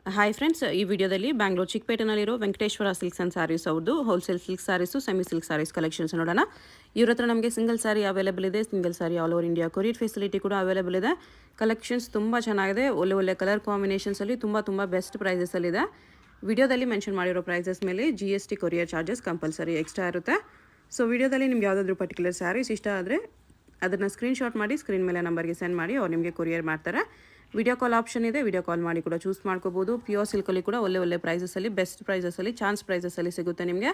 Hi friends, ಈ ವಿಡಿಯೋದಲ್ಲಿ ಬ್ಯಾಂಗ್ಳೂರು ಚಿಕ್ಕಪೇಟೆನಲ್ಲಿರೋ ವೆಂಕಟೇಶ್ವರ ಸಿಲ್ಕ್ಸ್ ಆ್ಯಂಡ್ ಸ್ಯಾರೀಸ್ ಅವ್ರದ್ದು wholesale silk sarees semi silk sarees collections ನೋಡೋಣ. ಇವ್ರ ಹತ್ರ ನಮಗೆ ಸಿಂಗಲ್ ಸ್ಯಾರಿ ಅವೈಲೇಬಲ್ ಇದೆ. Single saree all over India courier facility ಕೂಡ ಅವೈಲೇಬಲ್ ಇದೆ. ಕಲೆಕ್ಷನ್ಸ್ ತುಂಬ ಚೆನ್ನಾಗಿದೆ. ಒಳ್ಳೆ ಕಲರ್ ಕಾಂಬಿನೇಷನ್ಸಲ್ಲಿ ತುಂಬ ಬೆಸ್ಟ್ ಪ್ರೈಸಸಲ್ಲಿದೆ. ವಿಡಿಯೋದಲ್ಲಿ ಮೆನ್ಷನ್ ಮಾಡಿರೋ ಪ್ರೈಸಸ್ ಮೇಲೆ GST courier charges compulsory extra ಇರುತ್ತೆ. ಸೊ ವಿಡಿಯೋದಲ್ಲಿ ನಿಮ್ಗೆ ಯಾವುದಾದ್ರೂ ಪರ್ಟಿಕ್ಯುಲರ್ ಸ್ಯಾರೀಸ್ ಇಷ್ಟ ಆದರೆ ಅದನ್ನು ಸ್ಕ್ರೀನ್ಶಾಟ್ ಮಾಡಿ ಸ್ಕ್ರೀನ್ ಮೇಲೆ ನಂಬರ್ಗೆ ಸೆಂಡ್ ಮಾಡಿ ಅವ್ರು ನಿಮಗೆ ಕೊರಿಯರ್ ಮಾಡ್ತಾರೆ. ವಿಡಿಯೋ ಕಾಲ್ ಆಪ್ಷನ್ ಇದೆ, ವಿಡಿಯೋ ಕಾಲ್ ಮಾಡಿ ಕೂಡ ಚೂಸ್ ಮಾಡ್ಕೋಬೋದು. ಪ್ಯೂರ್ ಸಿಲ್ಕಲ್ಲಿ ಕೂಡ ಒಳ್ಳೆ ಪ್ರೈಸಸಲ್ಲಿ ಬೆಸ್ಟ್ ಪ್ರೈಸಸಲ್ಲಿ ಚಾನ್ಸ್ ಪ್ರೈಸಸಲ್ಲಿ ಸಿಗುತ್ತೆ ನಿಮಗೆ.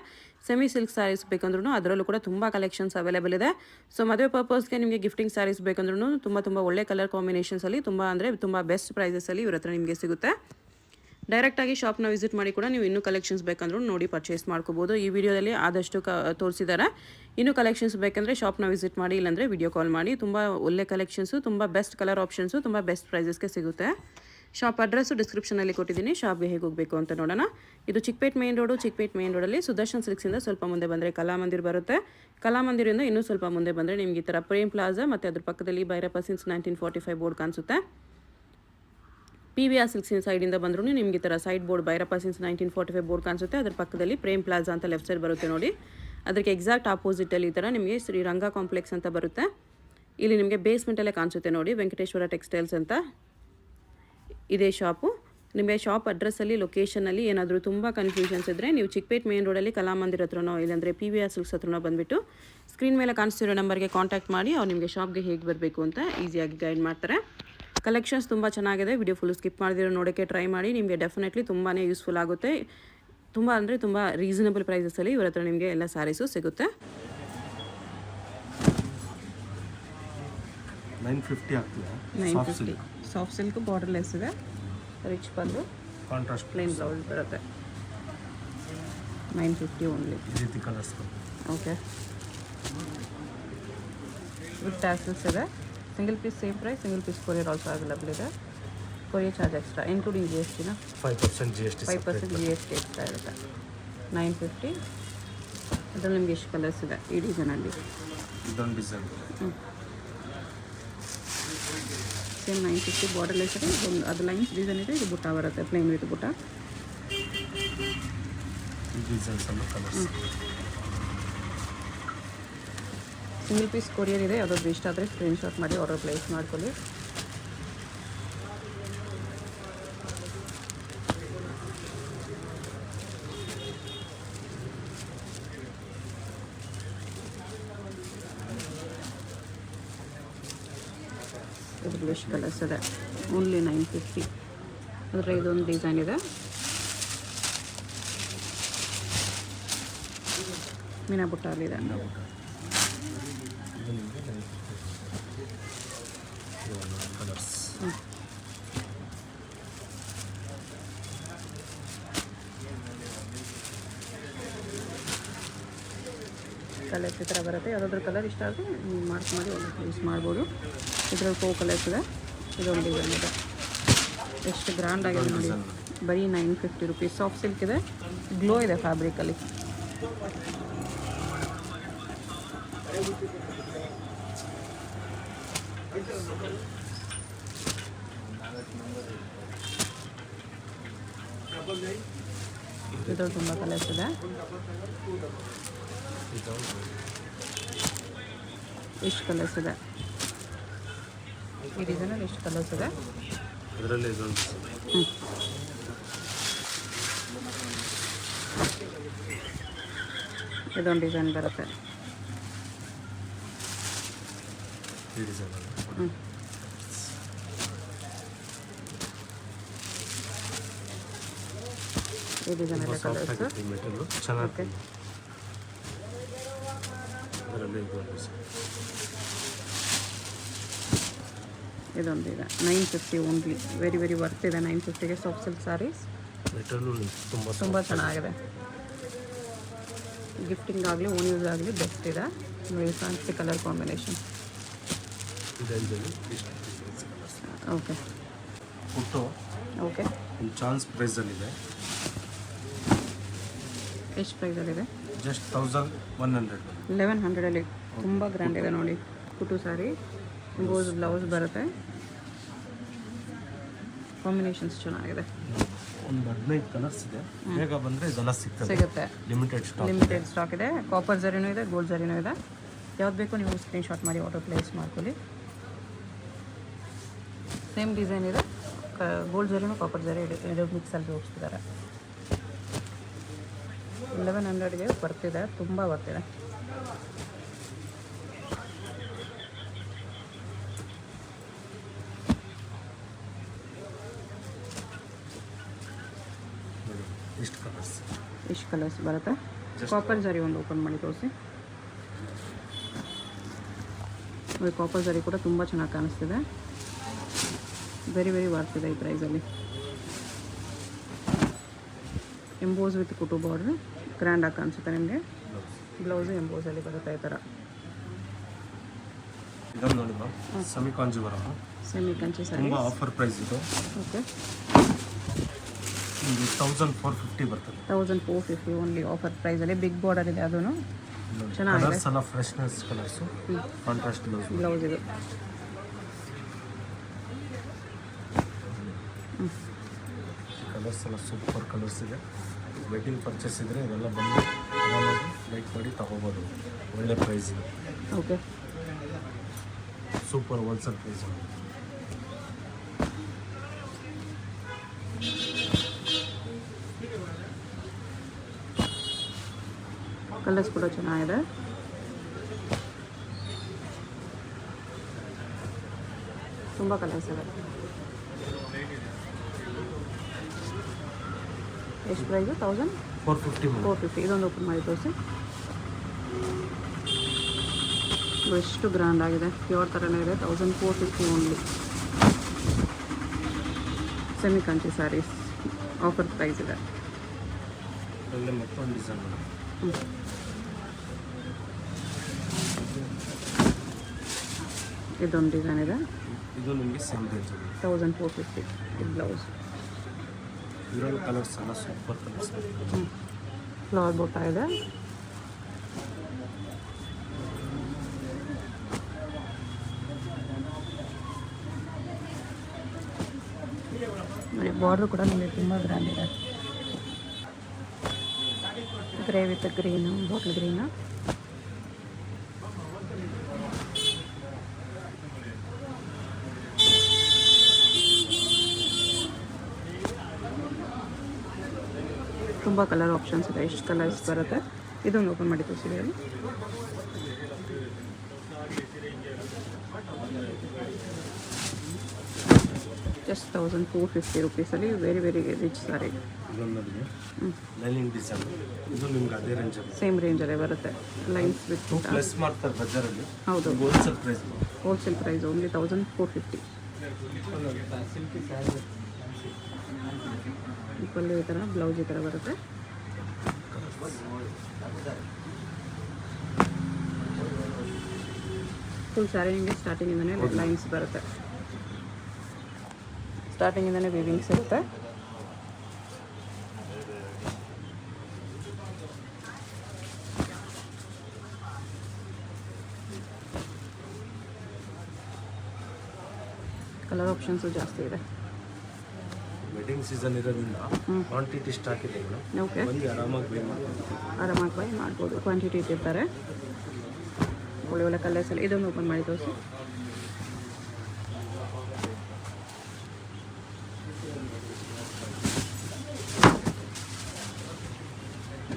ಸೆಮಿ ಸಿಲ್ಕ್ ಸ್ಯಾರೀಸ್ ಬೇಕಂದ್ರೂ ಅದರಲ್ಲೂ ಕೂಡ ತುಂಬ ಕಲೆಕ್ಷನ್ಸ್ ಅವೈಲೇಬಲ್ ಇದೆ. ಸೊ ಮದುವೆ ಪರ್ಪಸ್ಗೆ ನಿಮಗೆ ಗಿಫ್ಟಿಂಗ್ ಸ್ಯಾರೀಸ್ ಬೇಕಂದ್ರೂ ತುಂಬ ಒಳ್ಳೆ ಕಲರ್ ಕಾಂಬಿನೇಷನ್ಸಲ್ಲಿ ತುಂಬ ಬೆಸ್ಟ್ ಪ್ರೈಸಸಲ್ಲಿ ಇವ್ರ ಹತ್ರ ನಿಮಗೆ ಸಿಗುತ್ತೆ. ಡೈರೆಕ್ಟಾಗಿ ಶಾಪ್ನ ವಿಸಿಟ್ ಮಾಡಿ ಕೂಡ ನೀವು ಇನ್ನೂ ಕಲೆಕ್ಷನ್ಸ್ ಬೇಕಂದ್ರೂ ನೋಡಿ ಪರ್ಚೇಸ್ ಮಾಡ್ಕೋಬೋದು. ಈ ವಿಡಿಯೋದಲ್ಲಿ ಆದಷ್ಟು ತೋರಿಸಿದ್ದಾರೆ. ಇನ್ನೂ ಕಲೆಕ್ಷನ್ಸ್ ಬೇಕಂದರೆ ಶಾಪ್ನ ವಿಸಿಟ್ ಮಾಡಿ, ಇಲ್ಲಾಂದರೆ ವಿಡಿಯೋ ಕಾಲ್ ಮಾಡಿ. ತುಂಬ ಒಳ್ಳೆ ಕಲೆಕ್ಷನ್ಸು, ತುಂಬ ಬೆಸ್ಟ್ ಕಲರ್ ಆಪ್ಷನ್ಸು, ತುಂಬ ಬೆಸ್ಟ್ ಪ್ರೈಸಸ್ಗೆ ಸಿಗುತ್ತೆ. ಶಾಪ್ ಅಡ್ರೆಸ್ಸು ಡಿಸ್ಕ್ರಿಪ್ಷನಲ್ಲಿ ಕೊಟ್ಟಿದ್ದೀನಿ. ಶಾಪ್ಗೆ ಹೇಗೆ ಹೋಗಬೇಕು ಅಂತ ನೋಡೋಣ. ಇದು ಚಿಕ್ಕಪೇಟೆ ಮೇನ್ ರೋಡಲ್ಲಿ ಸುದರ್ಶನ್ ಸಿಲ್ಕ್ಸಿಂದ ಸ್ವಲ್ಪ ಮುಂದೆ ಬಂದರೆ ಕಲಾಮಂದಿರ್ ಬರುತ್ತೆ. ಕಲಾಮಂದಿರಿಂದ ಇನ್ನೂ ಸ್ವಲ್ಪ ಮುಂದೆ ಬಂದರೆ ನಿಮ್ಗೆ ಈ ಥರ ಪ್ರೇಮ್ ಪ್ಲಾಜಾ ಮತ್ತು ಅದ್ರ ಪಕ್ಕದಲ್ಲಿ ಭೈರಪ್ಪ ಸಿನ್ಸ್ 1945 ಬೋರ್ಡ್ ಕಾಣಿಸುತ್ತೆ. PVR ಸಿಲ್ಕ್ಸಿನ ಸೈಡಿಂದ ಬಂದ್ರೂ ನಿಮಗೆ ಈ ಥರ side board Bhyrappa since 1945 board ಕಾಣಿಸುತ್ತೆ. ಅದ್ರ ಪಕ್ಕದಲ್ಲಿ ಪ್ರೇಮ್ ಪ್ಲಾಜಾ ಅಂತ ಲೆಫ್ಟ್ ಸೈಡ್ ಬರುತ್ತೆ ನೋಡಿ. ಅದಕ್ಕೆ ಎಕ್ಸಾಕ್ಟ್ ಆಪೋಸಿಟಲ್ಲಿ ಈ ಥರ ನಿಮಗೆ ಶ್ರೀರಂಗ ಕಾಂಪ್ಲೆಕ್ಸ್ ಅಂತ ಬರುತ್ತೆ. ಇಲ್ಲಿ ನಿಮಗೆ ಬೇಸ್ಮೆಂಟಲ್ಲೇ ಕಾಣಿಸುತ್ತೆ ನೋಡಿ, ವೆಂಕಟೇಶ್ವರ ಟೆಕ್ಸ್ಟೈಲ್ಸ್ ಅಂತ ಇದೇ ಶಾಪು. ನಿಮಗೆ ಶಾಪ್ ಅಡ್ರೆಸ್ಸಲ್ಲಿ ಲೊಕೇಶನಲ್ಲಿ ಏನಾದರೂ ತುಂಬ ಕನ್ಫ್ಯೂಷನ್ಸ್ ಇದ್ದರೆ ನೀವು ಚಿಕ್ಕಪೇಟೆ ಮೇನ್ ರೋಡಲ್ಲಿ ಕಲಾಮಂದಿರ ಹತ್ರನೋ ಇಲ್ಲಾಂದರೆ PVR ಸಿಲ್ಕ್ಸ್ ಹತ್ರನೋ ಬಂದುಬಿಟ್ಟು ಸ್ಕ್ರೀನ್ ಮೇಲೆ ಕಾಣಿಸ್ತಿರೋ ನಂಬರ್ಗೆ ಕಾಂಟ್ಯಾಕ್ಟ್ ಮಾಡಿ ಅವ್ರು ನಿಮಗೆ ಶಾಪ್ಗೆ ಹೇಗೆ ಬರಬೇಕು ಅಂತ ಈಸಿಯಾಗಿ ಗೈಡ್ ಮಾಡ್ತಾರೆ. ಕಲೆಕ್ಷನ್ಸ್ ತುಂಬ ಚೆನ್ನಾಗಿದೆ. ವಿಡಿಯೋ ಫುಲ್ ಸ್ಕಿಪ್ ಮಾಡಿದಿರೋ ನೋಡೋಕ್ಕೆ ಟ್ರೈ ಮಾಡಿ. ನಿಮಗೆ ಡೆಫಿನೆಟ್ಲಿ ತುಂಬಾ ಯೂಸ್ಫುಲ್ ಆಗುತ್ತೆ. ತುಂಬ ರೀಸನಬಲ್ ಪ್ರೈಸಸಲ್ಲಿ ಇವ್ರ ಹತ್ರ ನಿಮಗೆ ಎಲ್ಲ ಸ್ಯಾರೀಸು ಸಿಗುತ್ತೆ. 950 ಆಗ್ತಿದೆ. 950 ಸಾಫ್ಟ್ ಸಿಲ್ಕ್ ಬಾರ್ಡರ್ಲೆಸ್ ಇದೆ. Rich pallu, contrast plain blouse ಬರುತ್ತೆ. 950 ಓನ್ಲಿ. ಈ ರೀತಿ ಕಲರ್ಸ್ ಓಕೆ, ವಿತ್ ಟ್ಯಾಸಲ್ಸ್ ಇದೆ. Single piece same price, single piece courier also available ಇದೆ. ಕೊರಿಯರ್ ಚಾರ್ಜ್ ಎಕ್ಸ್ಟ್ರಾ ಇನ್ಕ್ಲೂಡಿಂಗ್ GSTನ 5% GST 5% GST ಎಕ್ಸ್ಟ್ರಾ ಇರುತ್ತೆ. 950. ಅದರಲ್ಲಿ ನಿಮಗೆ ಎಷ್ಟು ಕಲರ್ಸ್ ಇದೆ ಈ ಡಿಸೈನಲ್ಲಿ? ಇದೊಂದು ಡಿಸೈನ್ ಸೇಮ್ 950 ಬಾರ್ಡರ್ಲೆಸ್ ಇದೆ. ಇದೊಂದು ಅದು ಲೈನ್ಸ್ ಡಿಸೈನ್ ಇದೆ. ಇದು ಬುಟ್ಟ ಬರುತ್ತೆ, ಪ್ಲೇನ್ ವಿತ್ ಬುಟ್ಟ. ಈ ಡಿಸೈನ್ಸ್ ಅನ್ನು ಕಲರ್ಸ್ ಸಿಂಗಲ್ ಪೀಸ್ ಕೊರಿಯರ್ ಇದೆ. ಯಾವುದಾದ್ರು ಇಷ್ಟ ಆದರೆ ಸ್ಕ್ರೀನ್ಶಾಟ್ ಮಾಡಿ ಆರ್ಡರ್ ಪ್ಲೇಸ್ ಮಾಡ್ಕೊಳ್ಳಿ. ಇದ್ರಲ್ಲಿ ಎಷ್ಟು ಕಲರ್ಸ್ ಇದೆ? ಓನ್ಲಿ 950. ಅದರ ಇದೊಂದು ಡಿಸೈನ್ ಇದೆ, ಮೀನಾ ಬುಟ್ಟ ಅಲ್ಲಿದೆ. ಕಲರ್ಸ್ ಕಲರ್ಸ್ ಈ ಥರ ಬರುತ್ತೆ. ಯಾವುದಾದ್ರೂ ಕಲರ್ ಇಷ್ಟ ಆದರೆ ನೀವು ಮಾರ್ಕ್ ಮಾಡಿ ಯೂಸ್ ಮಾಡ್ಬೋದು. ಇದರಲ್ಲಿ 4 ಕಲರ್ಸ್ ಇದೆ. ಇದೊಂದು ಡಿಸೈನ್ ಇದೆ. ಎಷ್ಟು ಗ್ರ್ಯಾಂಡ್ ಆಗಿದೆ ನೋಡಿ. ಬರೀ 950 ರುಪೀಸ್. ಸಾಫ್ಟ್ ಸಿಲ್ಕ್ ಇದೆ, ಗ್ಲೋ ಇದೆ ಫ್ಯಾಬ್ರಿಕಲ್ಲಿ. ಇದರಲ್ಲಿ ತುಂಬ ಕಲರ್ಸ್ ಇದೆ. ಎಷ್ಟು ಕಲರ್ಸ್ ಇದೆ ಈ ಡಿಸೈನಲ್ಲಿ? ಎಷ್ಟು ಕಲರ್ಸ್ ಇದೆ ಇದರಲ್ಲಿ? ಇದೊಂದು ಇದೊಂದು ಡಿಸೈನ್ ಬರುತ್ತೆ. ಈ ಡಿಸೈನ್ ಈ ಡಿಸೈನಲ್ಲಿ ಕಲರ್ಸ್ ಮೆಟೀರಿಯಲ್ ಚೆನ್ನಾಗಿ. ಇದರಲ್ಲಿ ಇದೊಂದು ಇದೆ 950 ಓನ್ಲಿ. ವೆರಿ ವರ್ತ್ ಇದೆ 950ಗೆ ಸಾಫ್ಟ್ ಸಿಲ್ಕ್ ಸ್ಯಾರೀಸ್. ಮೆಟೀರಿಯಲ್ ತುಂಬ ಚೆನ್ನಾಗಿದೆ. ಗಿಫ್ಟಿಂಗ್ ಆಗಲಿ ಓನ್ ಯೂಸ್ ಆಗಲಿ ಬೆಸ್ಟ್ ಇದೆ. Fancy colour combination. Okay photo okay. ಒಂದು ಚಾನ್ಸ್ ಪ್ರೈಸಲ್ಲಿದೆ. ಎಷ್ಟು ಪ್ರೈಸಲ್ಲಿದೆ? ಜಸ್ಟ್ 1100. 1100ಅಲ್ಲಿ ತುಂಬ ಗ್ರ್ಯಾಂಡ್ ಇದೆ ನೋಡಿ. ಕುಟು ಸ್ಯಾರಿ, ಬ್ಲೌಸ್ ಬರುತ್ತೆ. ಕಾಂಬಿನೇಷನ್ಸ್ ಚೆನ್ನಾಗಿದೆ. ಒಂದು 15 ಕಲರ್ಸ್ ಇದೆ. ಬೇಗ ಬಂದರೆ ಇದೆಲ್ಲ ಸಿಗ್ತದೆ. ಸಿಗುತ್ತೆ. Limited stock. ಲಿಮಿಟೆಡ್ ಸ್ಟಾಕ್ ಇದೆ. ಕಾಪರ್ ಜರಿನೂ ಇದೆ, ಗೋಲ್ಡ್ ಜರಿನೂ ಇದೆ. ಯಾವ್ದು ಬೇಕೋ ನೀವು ಸ್ಕ್ರೀನ್ಶಾಟ್ ಮಾಡಿ ಆರ್ಡರ್ ಪ್ಲೇಸ್ ಮಾಡ್ಕೊಳ್ಳಿ. ಸೇಮ್ ಡಿಸೈನ್ ಇದೆ. ಗೋಲ್ಡ್ ಜರಿನೂ ಕಾಪರ್ ಜರಿ ಎರಡು ಮಿಕ್ಸಲ್ಲಿ ಹೋಗ್ತಿದ್ದಾರೆ. 1100ಗೆ ಬರ್ತಿದೆ, ತುಂಬ ಬರ್ತಿದೆ. ಇಷ್ಟು ಕಲರ್ಸ್ ಬರುತ್ತೆ. ಕಾಪರ್ ಜರಿ ಒಂದು ಓಪನ್ ಮಾಡಿ ತೋರಿಸಿ. ಕಾಪರ್ ಜರಿ ಕೂಡ ತುಂಬ ಚೆನ್ನಾಗಿ ಕಾಣಿಸ್ತಿದೆ. ವೆರಿ ವರ್ತಿದೆ ಈ ಪ್ರೈಸಲ್ಲಿ. ಎಂಬೋಸ್ ವಿತ್ ಕುಟು ಬಾರ್ಡ್ರ್ ಗ್ರ್ಯಾಂಡಾಗಿ ಕಾಣಿಸುತ್ತೆ ನಿಮಗೆ. ಬ್ಲೌಸು ಎಂಬೋಸಲ್ಲಿ ಬರುತ್ತೆ ಈ ಥರ. ಇದನ್ನು ನೋಡಿ ಸೆಮಿ ಕಾಂಜೀವರಂ, ಸೆಮಿ ಕಂಚಿ ಸ್ಯಾರಿ. ತುಂಬ ಆಫರ್ ಪ್ರೈಸ್ ಇದು. ಓಕೆ, 1450 ಬರ್ತದೆ. 1450 ಓನ್ಲಿ ಆಫರ್ ಪ್ರೈಸಲ್ಲಿ. ಬಿಗ್ ಬಾರ್ಡರ್ ಇದೆ, ಅದೂ ಚೆನ್ನಾಗಿದೆ. ಕಲರ್ಸ್ ಎಲ್ಲ ಫ್ರೆಶ್ನೆಸ್ ಕಲರ್ಸು, ಕಾಂಟ್ರಾಸ್ಟ್ ಬ್ಲೌಸ್ ಇದು. ಕಲರ್ಸ್ ಎಲ್ಲ ಸೂಪರ್ ಕಲರ್ಸ್ ಇದೆ. ವೆಡ್ಡಿಂಗ್ ಪರ್ಚೇಸ್ ಇದ್ದರೆ ಇವೆಲ್ಲ ಬಂದು ಆರಾಮಾಗಿ ಲೈಕ್ ಮಾಡಿ ತಗೋಬೋದು. ಒಳ್ಳೆ ಪ್ರೈಸ್ ಇದೆ. Okay, super wholesale price. Colours ಕೂಡ ಚೆನ್ನಾಗಿದೆ. ತುಂಬ ಕಲರ್ಸ್ ಇದೆ. ಎಷ್ಟು ಪ್ರೈಸು? 1450. ಇದೊಂದು ಓಪನ್ ಮಾಡಿ ತೋರಿಸಿ. ಎಷ್ಟು ಗ್ರ್ಯಾಂಡ್ ಆಗಿದೆ, ಪ್ಯೂರ್ ಥರನೇ ಇದೆ. 1450 only. Semi Kanchi sarees offer price ಇದೆ. ಒಳ್ಳೆ ಮತ್ತೊಂದು ಡಿಸೈನ್. ಇದೊಂದು ಡಿಸೈನ್ ಇದೆ. ಇದು ನಿಮಗೆ ಸೇಮ್ ರೇಂಜ್. 1450 ಇದು ಬ್ಲೌಸ್. ಇದರಲ್ಲೂ ಕಲರ್ಸ್ ಎಲ್ಲ ಸೂಪರ್ ಕಲರ್ಸ್. ಫ್ಲವರ್ ಬೋಟ ಇದೆ. ಬಾರ್ಡರ್ ಕೂಡ ನಿಮಗೆ ತುಂಬ ಗ್ರ್ಯಾಂಡ್ ಇದೆ. Grey with green, bottle green. ತುಂಬ ಕಲರ್ ಆಪ್ಷನ್ಸ್ ಇದೆ. ಎಷ್ಟು ಕಲರ್ಸ್ ಬರುತ್ತೆ. ಇದೊಂದು ಓಪನ್ ಮಾಡಿ ತೋರಿಸಿದ್ದೀವಿ. ಜಸ್ಟ್ 1450 ರುಪೀಸಲ್ಲಿ ವೆರಿ ರಿಚ್ ಸ್ಯಾರಿ. ಇದೊಂದರಿಗೆ ಲೈನಿಂಗ್ ಡಿಸೈನ್. ಇದು ನಿಮ್ಗೆ ಅದೇ ರೇಂಜ್, ಸೇಮ್ ರೇಂಜಲ್ಲೇ ಬರುತ್ತೆ. ಲೈನ್ಸ್ ವಿತ್ ಪ್ಲಸ್ ಮಾಡ್ತಾರೆ ಬಜಾರಲ್ಲಿ. ಹೌದು, ಹೋಲ್ಸೇಲ್ ಪ್ರೈಸ್ ಓನ್ಲಿ 1450. ಪಲ್ಲು ಈ ಥರ, ಬ್ಲೌಸ್ ಈ ಥರ ಬರುತ್ತೆ. ಫುಲ್ ಸ್ಯಾರಿ ನಿಮಗೆ ಸ್ಟಾರ್ಟಿಂಗಿಂದನೇ ಲೈನ್ಸ್ ಬರುತ್ತೆ. ಸ್ಟಾರ್ಟಿಂಗಿಂದನೇ ವೀವಿಂಗ್ಸ್ ಇರುತ್ತೆ. ಕಲರ್ ಆಪ್ಷನ್ಸು ಜಾಸ್ತಿ ಇದೆ. ವೆಡ್ಡಿಂಗ್ ಸೀಸನ್ ಇರೋದ್ರಿಂದ ಕ್ವಾಂಟಿಟಿ ಸ್ಟಾಕ್ ಇದೆ ಮೇಡಮ್. ಓಕೆ, ಬಂದು ಆರಾಮಾಗಿ ಬೈ ಮಾಡ್ಬೋದು. ಕ್ವಾಂಟಿಟಿ ಇಟ್ಟಿರ್ತಾರೆ. ಒಳ್ಳೆ ಕಲರ್ಸಲ್ಲಿ. ಇದೊಂದು ಓಪನ್ ಮಾಡಿ ತೋರಿಸಿ.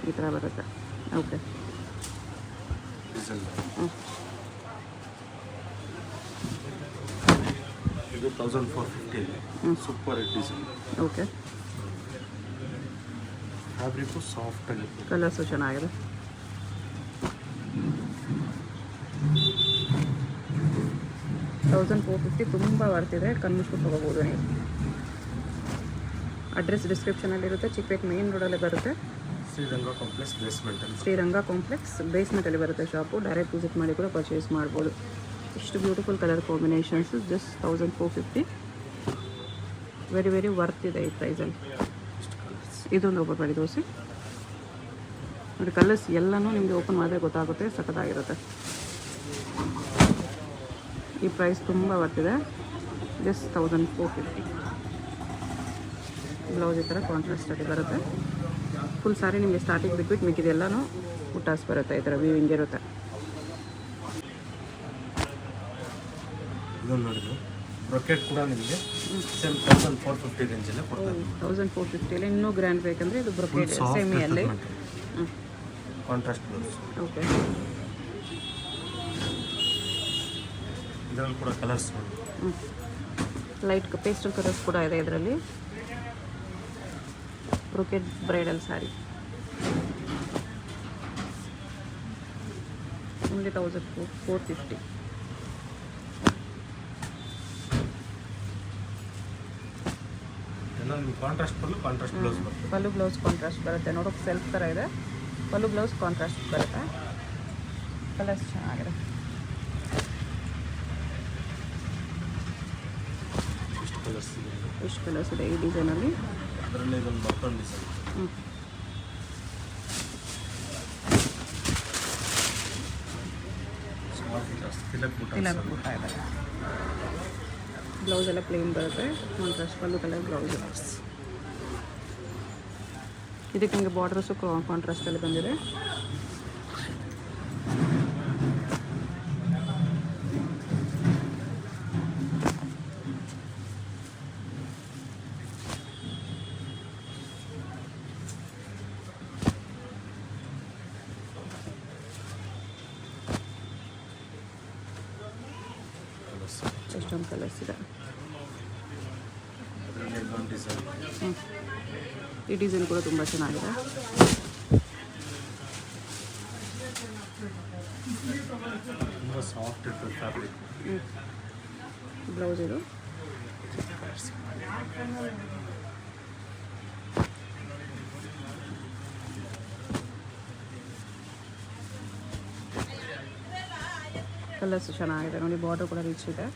ಈ ಥರ ಬರುತ್ತೆ. ಓಕೆ, ಇದು 1450 super design. Okay, fabric soft ಆಗಿ, ಕಲರ್ಸು ಚೆನ್ನಾಗಿದೆ. $1450 ತುಂಬ ಬರ್ತಿದೆ. ಕಣ್ಮುಚ್ಕೊಂಡು ತೊಗೋಬೋದು ನೀವು. ಅಡ್ರೆಸ್ ಡಿಸ್ಕ್ರಿಪ್ಷನಲ್ಲಿರುತ್ತೆ. ಚಿಕ್ಕಪೇಟೆ ಮೇನ್ ರೋಡಲ್ಲೇ ಬರುತ್ತೆ. ಶ್ರೀರಂಗ ಕಾಂಪ್ಲೆಕ್ಸ್ ಬೇಸ್ಮೆಂಟಲ್ಲಿ ಬರುತ್ತೆ ಶಾಪು. ಡೈರೆಕ್ಟ್ ವಿಸಿಟ್ ಮಾಡಿ ಕೂಡ ಪರ್ಚೇಸ್ ಮಾಡ್ಬೋದು. ಇಷ್ಟು beautiful colour combinations. Just 1450. Very worth ಇದೆ ಈ ಪ್ರೈಸಲ್ಲಿ. ಇದೊಂದು ಓಪನ್ ಮಾಡಿ ತೋರಿಸಿ ನೋಡಿ. ಕಲರ್ಸ್ ಎಲ್ಲನೂ ನಿಮಗೆ ಓಪನ್ ಮಾಡಿದ್ರೆ ಗೊತ್ತಾಗುತ್ತೆ. ಸಖತ್ತಾಗಿರುತ್ತೆ. ಈ ಪ್ರೈಸ್ ತುಂಬ ಬರ್ತಿದೆ. ಜಸ್ಟ್ 1450. ಬ್ಲೌಸ್ ಈ ಥರ ಕಾಂಟ್ರಾಸ್ಟಲ್ಲಿ ಬರುತ್ತೆ. ಫುಲ್ ಸಾರಿ ನಿಮಗೆ ಸ್ಟಾರ್ಟಿಂಗ್ ಬಿಟ್ಬಿಟ್ಟು ಮಿಕ್ಕಿದೆಲ್ಲನೂ ಬುಟ್ಟಾಸ್ ಬರುತ್ತೆ, ಈ ಥರ ವೀವಿಂಗ್ ಇರುತ್ತೆ. ಇದೊಂದು ನೋಡಿದ್ರು ಬ್ರೊಕೆಟ್ ಕೂಡ ನಿಮಗೆ ಸೇಮ್ 1450 ರೇಂಜಲ್ಲೇ ಕೊಡ್ತಾರೆ. 1450 ಇನ್ನೂ ಗ್ರ್ಯಾಂಡ್ ಬೇಕಂದರೆ ಇದು ಬ್ರೊಕೆಟ್ ಸೆಮಿಯಲ್ಲಿ ಕಾಂಟ್ರಾಸ್ಟ್ ಬ್ಲೌಸ್. ಓಕೆ, ಇದರಲ್ಲಿ ಕೂಡ ಕಲರ್ಸ್ ಲೈಟ್ ಪೇಸ್ಟಲ್ ಕಲರ್ಸ್ ಕೂಡ ಇದೆ ಇದರಲ್ಲಿ. Brocade bridal sari only 1450. ಎಲ್ಲ ನಿಮಗೆ ಕಾಂಟ್ರಾಸ್ಟ್ ಬ್ಲೌಸ್ ಬರುತ್ತೆ. ಪಲ್ಲು ಬ್ಲೌಸ್ ಕಾಂಟ್ರಾಸ್ಟ್ ಬರುತ್ತೆ, ನೋಡೋಕೆ ಸೆಲ್ಫ್ ಥರ ಇದೆ. ಪಲ್ಲು ಬ್ಲೌಸ್ ಕಾಂಟ್ರಾಸ್ಟ್ ಬರುತ್ತೆ. ಕಲರ್ಸ್ ಚೆನ್ನಾಗಿದೆ. ಎಷ್ಟು ಕಲರ್ಸ್ ಇದೆ ಈ ಡಿಸೈನಲ್ಲಿ. ಅದರಲ್ಲೇ ಇದೊಂದು ಮತ್ತೊಂದು ಡಿಸೈನ್. ತಿಲಕ್ ಬುಟ್ಟ ಇದೆ. ಬ್ಲೌಸ್ ಎಲ್ಲ ಪ್ಲೇನ್ ಬರುತ್ತೆ, ಕಾಂಟ್ರಾಸ್ಟ್ ಪಲ್ಲು ಕಲರ್ ಬ್ಲೌಸ್. ಇದಕ್ಕೆ ನಿಮಗೆ ಬಾರ್ಡರ್ಸು ಕಾಂಟ್ರಾಸ್ಟಲ್ಲಿ ಬಂದಿದೆ. ಎಷ್ಟೊಂದು ಕಲರ್ಸ್ ಇದೆ. ಈ ಡಿಸೈನ್ ಕೂಡ ತುಂಬ ಚೆನ್ನಾಗಿದೆ. ಸಾಫ್ಟ್ ಇರ್ತದೆ ಫ್ಯಾಬ್ರಿಕ್. ಬ್ಲೌಸ್ ಇದು ಕಲರ್ಸ್ ಚೆನ್ನಾಗಿದೆ ನೋಡಿ. ಬಾರ್ಡರ್ ಕೂಡ ರಿಚ್ ಇದೆ.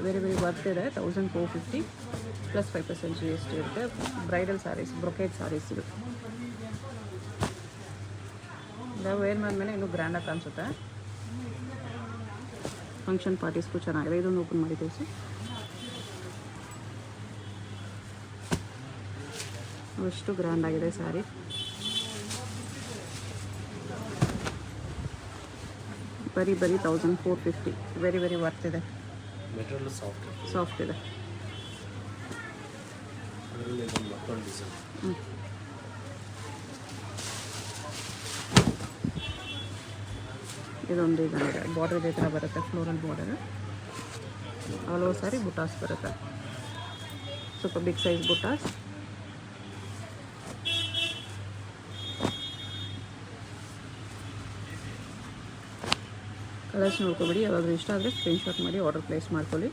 ವೆರಿ ವರ್ತ್ ಇದೆ. 1450 ಪ್ಲಸ್ 5% GST ಇರುತ್ತೆ. ಬ್ರೈಡಲ್ ಸ್ಯಾರೀಸ್, ಬ್ರೊಕೇಟ್ ಸ್ಯಾರೀಸ್ ಇದು. ವೇರ್ ಮೇಲೆ ಇನ್ನೂ ಗ್ರ್ಯಾಂಡಾಗಿ ಕಾಣಿಸುತ್ತೆ. ಫಂಕ್ಷನ್ ಪಾರ್ಟೀಸ್ಗೂ ಚೆನ್ನಾಗಿದೆ. ಇದೊಂದು ಓಪನ್ ಮಾಡಿ ತೋರಿಸಿ. ಎಷ್ಟು ಗ್ರ್ಯಾಂಡ್ ಆಗಿದೆ ಸ್ಯಾರಿ. ಬರೀ 1450. ವೆರಿ ವರ್ತ್ ಇದೆ. ಮೆಟೀರಿಯಲ್ ಸಾಫ್ಟ್ ಇದೆ. ಅದರಲ್ಲಿ ಇದೊಂದು ಮತ್ತೊಂದು ಡಿಸೈನ್. ಇದೊಂದು ಇದೆ. ಬಾರ್ಡರ್ ಇದೇ ಥರ ಬರುತ್ತೆ, floral border. All over sari butas ಬರುತ್ತೆ, ಸ್ವಲ್ಪ ಬಿಗ್ ಸೈಜ್ ಬುಟಾಸ್. ಕಲರ್ಸ್ ನೋಡ್ಕೊಬೇಡಿ, ಯಾವಾಗಲೂ ಇಷ್ಟ ಆದರೆ ಸ್ಕ್ರೀನ್ಶಾಟ್ ಮಾಡಿ ಆರ್ಡರ್ ಪ್ಲೇಸ್ ಮಾಡ್ಕೊಳ್ಳಿ.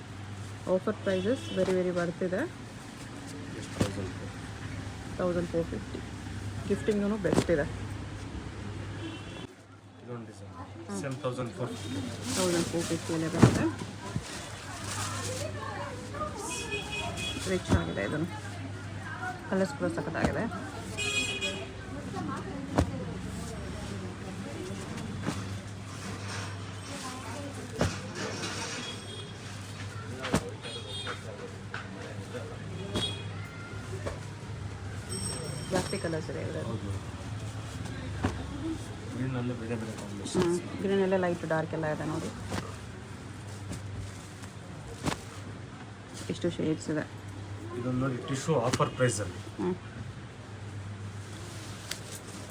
ಆಫರ್ ಪ್ರೈಸಸ್ ವೆರಿ ವರ್ತ್ ಇದೆ. 1450. ಗಿಫ್ಟಿಂಗೂ ಬೆಸ್ಟ್ ಇದೆ. ಇದೊಂದು ಡಿಸೈನ್ ಸೇಮ್ 1450. 1450 ಬರುತ್ತೆ. ರಿಚ್ ಆಗಿದೆ. ಇದನ್ನು ಕಲರ್ಸ್ ಕೂಡ ಸಖತ್ತಾಗಿದೆ. ಜಾಸ್ತಿ ಕಲರ್ಸ್ ಇದೆ ಇದರಲ್ಲಿ. ಗ್ರೀನಲ್ಲಿ ಬೇರೆ ಕಾಂಬಿನೇಷನ್. ಗ್ರೀನಲ್ಲೇ ಲೈಟ್ ಡಾರ್ಕ್ ಎಲ್ಲ ಇದೆ ನೋಡಿ. ಎಷ್ಟು ಶೇಡ್ಸ್ ಇದೆ. ಇದೊಂದು ನೋಡಿ ಟಿಶ್ಯೂ ಆಫರ್ ಪ್ರೈಸಲ್ಲಿ.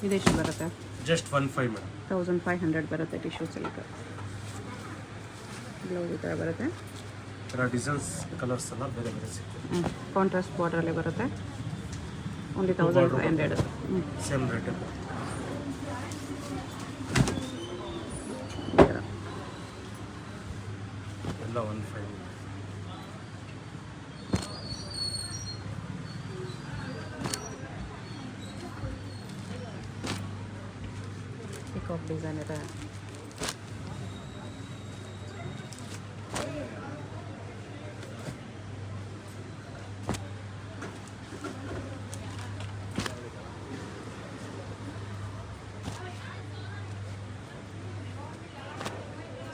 ಇದೆಷ್ಟು ಬರುತ್ತೆ? Just 15 madam. 1500 ಬರುತ್ತೆ. ಟಿಶ್ಯೂ ಸಿಲ್ಕ್ ಬ್ಲೌಸ್ ಈ ಥರ ಬರುತ್ತೆ. ಈ ಥರ ಡಿಸೈನ್ಸ್ ಕಲರ್ಸ್ ಎಲ್ಲ ಬೇರೆ ಸಿಗ್ತದೆ. ಕಾಂಟ್ರಾಸ್ಟ್ ಬಾರ್ಡ್ರಲ್ಲೇ ಬರುತ್ತೆ. ಓನ್ಲಿ 1500. ಸೇಮ್ ರೇಟ್ ಎಲ್ಲ ಎಲ್ಲ 15. ಪಿಕಾಕ್ ಡಿಸೈನ್ ಇದೆ.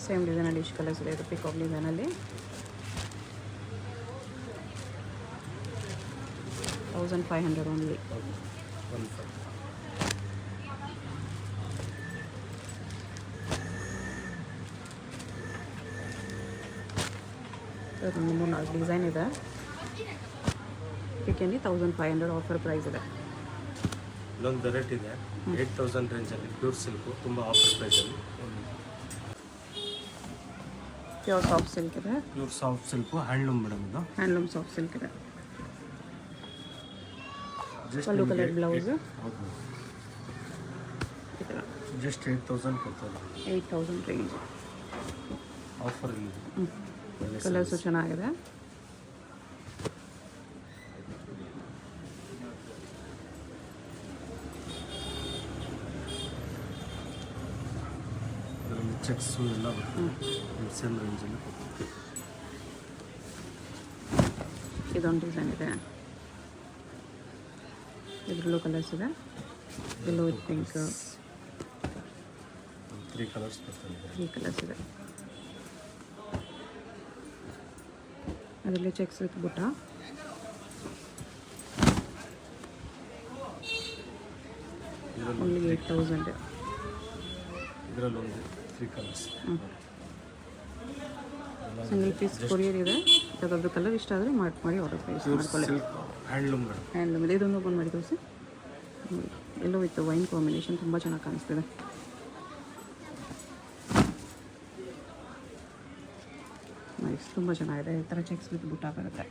ಸೇಮ್ ಡಿಸೈನಲ್ಲಿ ಇಷ್ಟು ಕಲರ್ಸ್ ಇದೆ. ಇದು ಪಿಕಾಕ್ ಡಿಸೈನಲ್ಲಿ 1500 ಓನ್ಲಿ. ಹೌದು 1500. ಒಂದು 3-4 ಡಿಸೈನ್ ಇದೆ. ಪಿಕೆಂಡಿ 1500 ಆಫರ್ ಪ್ರೈಸ್ ಇದೆ. ಇಲ್ಲೊಂದು ವೆರೈಟಿ ಇದೆ 8000 ರೇಂಜಲ್ಲಿ ಪ್ಯೂರ್ ಸಿಲ್ಕು, ತುಂಬ ಆಫರ್ ಪ್ರೈಸಲ್ಲಿ. ಪ್ಯೂರ್ ಸಾಫ್ಟ್ ಸಿಲ್ಕ್ ಇದೆ. Pure soft silk handloom madam ಇದು. ಹ್ಯಾಂಡ್ಲೂಮ್ ಸಾಫ್ಟ್ ಸಿಲ್ಕ್ ಇದೆ. ಜಸ್ಟ್ ಪಲ್ಲು ಕಲರ್ ಬ್ಲೌಸ್. ಹೌದು ಈ ಥರ ಜಸ್ಟ್ 8000 ಕೊಡ್ತಾರೆ. 8000 ರೇಂಜ್ ಆಫರ್ ಇಲ್ಲಿ. ಕಲರ್ಸು ಚೆನ್ನಾಗಿದೆ. ಅದರಲ್ಲಿ ಚೆಕ್ಸು ಎಲ್ಲ ಬರ್ತದೆ ಸೇಮ್ ರೇಂಜಲ್ಲಿ. ಇದೊಂದು ಡಿಸೈನ್ ಇದೆ. ಇದರಲ್ಲೂ ಕಲರ್ಸ್ ಇದೆ. ಯೆಲ್ಲೋ ವಿತ್ ಪಿಂಕ್ 3 ಕಲರ್ಸ್ ಬರ್ತದೆ. 3 ಕಲರ್ಸ್ ಇದೆ. ಅದರಲ್ಲಿ ಚೆಕ್ಸ್ ವಿತ್ ಬುಟ್ಟ. ಓನ್ಲಿ 8000. ಇದರಲ್ಲಿ ಒಂದು 3 ಕಲರ್ಸ್. ಸಿಂಗಲ್ ಪೀಸ್ ಕೊರಿಯರ್ ಇದೆ. ಯಾವುದಾದ್ರೂ ಕಲರ್ ಇಷ್ಟ ಆದರೆ ಮಾಡಿ ಆರ್ಡರ್ ಪ್ಲೇಸ್ ಮಾಡ್ಕೊಳ್ಳಿ. Silk handloom madam. ಹ್ಯಾಂಡ್ಲೂಮ್ ಇದೆ. ಇದೊಂದು ಓಪನ್ ಮಾಡಿ ತೋರಿಸಿ. ಎಲ್ಲೋ ವಿತ್ ವೈನ್ ಕಾಂಬಿನೇಷನ್ ತುಂಬ ಚೆನ್ನಾಗಿ ಕಾಣಿಸ್ತಿದೆ. ನೈಸ್, ತುಂಬ ಚೆನ್ನಾಗಿದೆ. ಈ ಥರ ಚೆಕ್ಸ್ ವಿತ್ ಬುಟ್ಟ ಬರುತ್ತೆ.